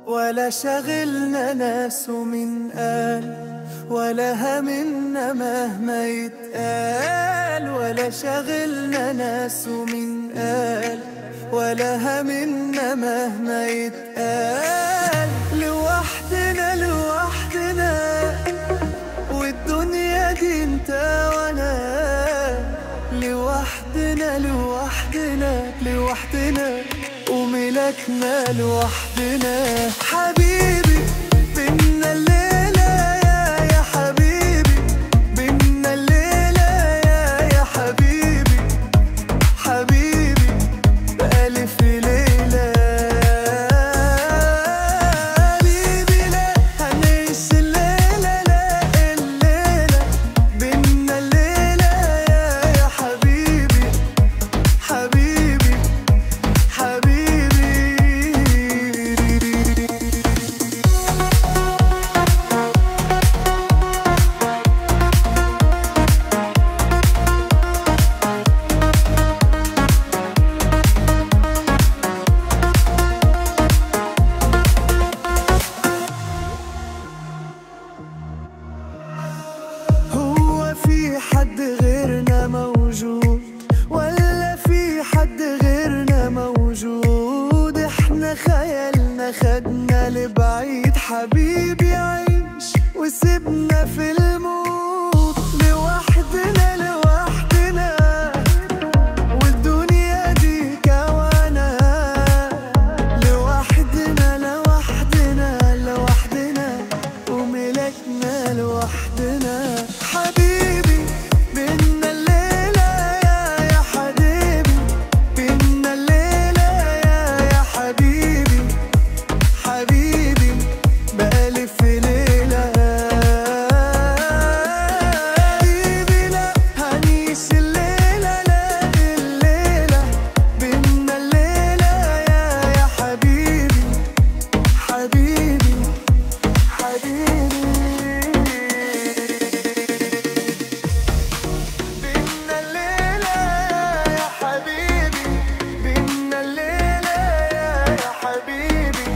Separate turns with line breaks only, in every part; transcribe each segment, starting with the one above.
ولا شغلنا ناس من قال، ولا همنا مهما يتقال. ولا شغلنا ناس من قال، ولا همنا مهما يتقال. لوحدنا لوحدنا والدنيا دي انت وانا. لوحدنا لوحدنا لوحدنا وملكنا لوحدنا. حبيبي بينا الليلة يا حبيبي، بينا الليلة يا حبيبي. حبيبي بألف ليلة. حبيبي لا هنعيش الليلة، لا الليلة بينا الليلة يا حبيبي. حبيبي حبيبي. هو في حد غيرنا موجود ولا في حد غيرنا موجود؟ احنا خيالنا خدنا لبعيد. حبيبي عيش وسيبنا في الموت. لوحدنا لوحدنا والدنيا دي كوانا. لوحدنا لوحدنا لوحدنا وملكنا لوحدنا. حبيبي بينا الليلة يا حبيبي، بينا الليلة يا حبيبي. حبيبي بألف ليلة. حبيبي لا هنعيش الليلة، لا الليلة بينا الليلة يا حبيبي. حبيبي حبيبي. بينا الليلة يا حبيبي، بينا الليلة يا حبيبي.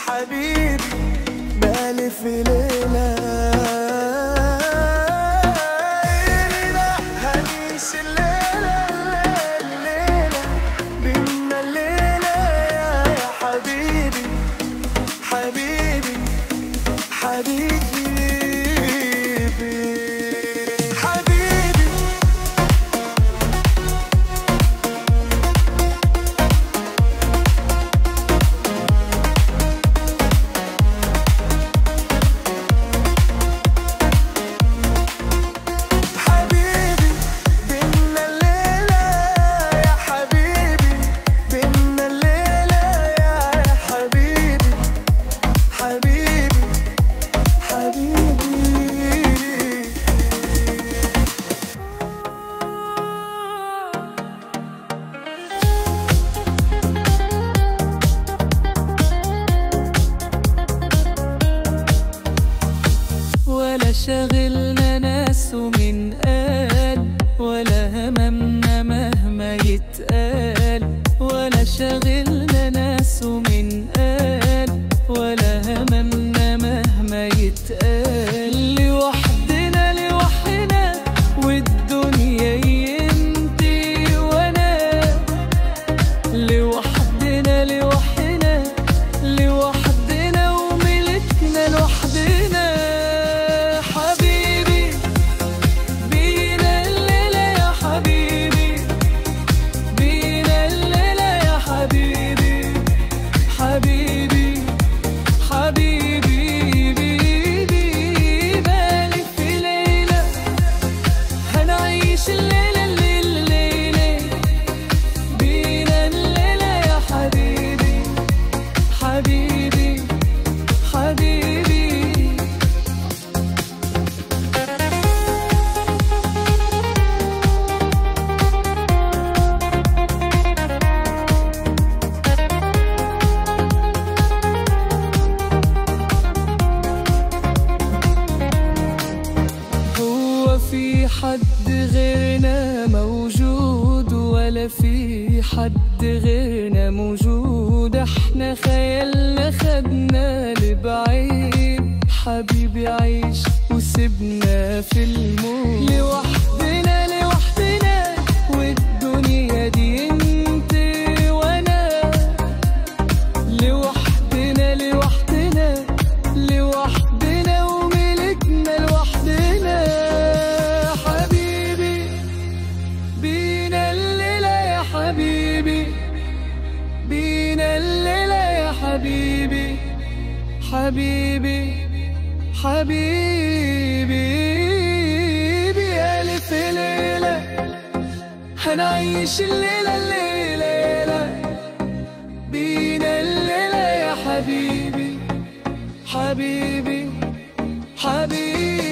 حبيبي بألف ليلة. لا هنعيش الليلة، لا الليلة بينا الليلة يا حبيبي. حبيبي حبيبي حبيبي. حبيبي بينا الليلة يا حبيبي، بينا الليلة يا حبيبي. حبيبي حبيبي. ولا شغلنا ناس من قال، ولا هممنا مهما يتقال. ولا شغلنا ناس من قال، ولا هممنا مهما يتقال. لوحدنا لوحدنا والدنيا ينتي وانا. لوحدنا لوحدنا لوحدنا وملكنا لوحدنا. حبيبي بينا الليلة يا حبيبي، بينا الليلة يا حبيبي. حبيبي حبيبي بيبي بألف ليلة. هنعيش الليلة الليلة بينا الليلة يا حبيبي. حبيبي حبيبي. هو في حد غيرنا موجود ولا في حد غيرنا موجود؟ احنا وياما خيالنا خدنا لبعيد. حبيبي عيش وسيبنا في الموت لوحدنا لوحدنا، والدنيا دي انت وانا. لوحدنا لوحدنا لوحدنا وملكنا لوحدنا. حبيبي بينا الليلة يا حبيبي، بينا الليلة يا حبيبي. حبيبي حبيبي بألف ليلة هنعيش الليلة الليلة. بينا الليلة يا حبيبي حبيبي حبيبي.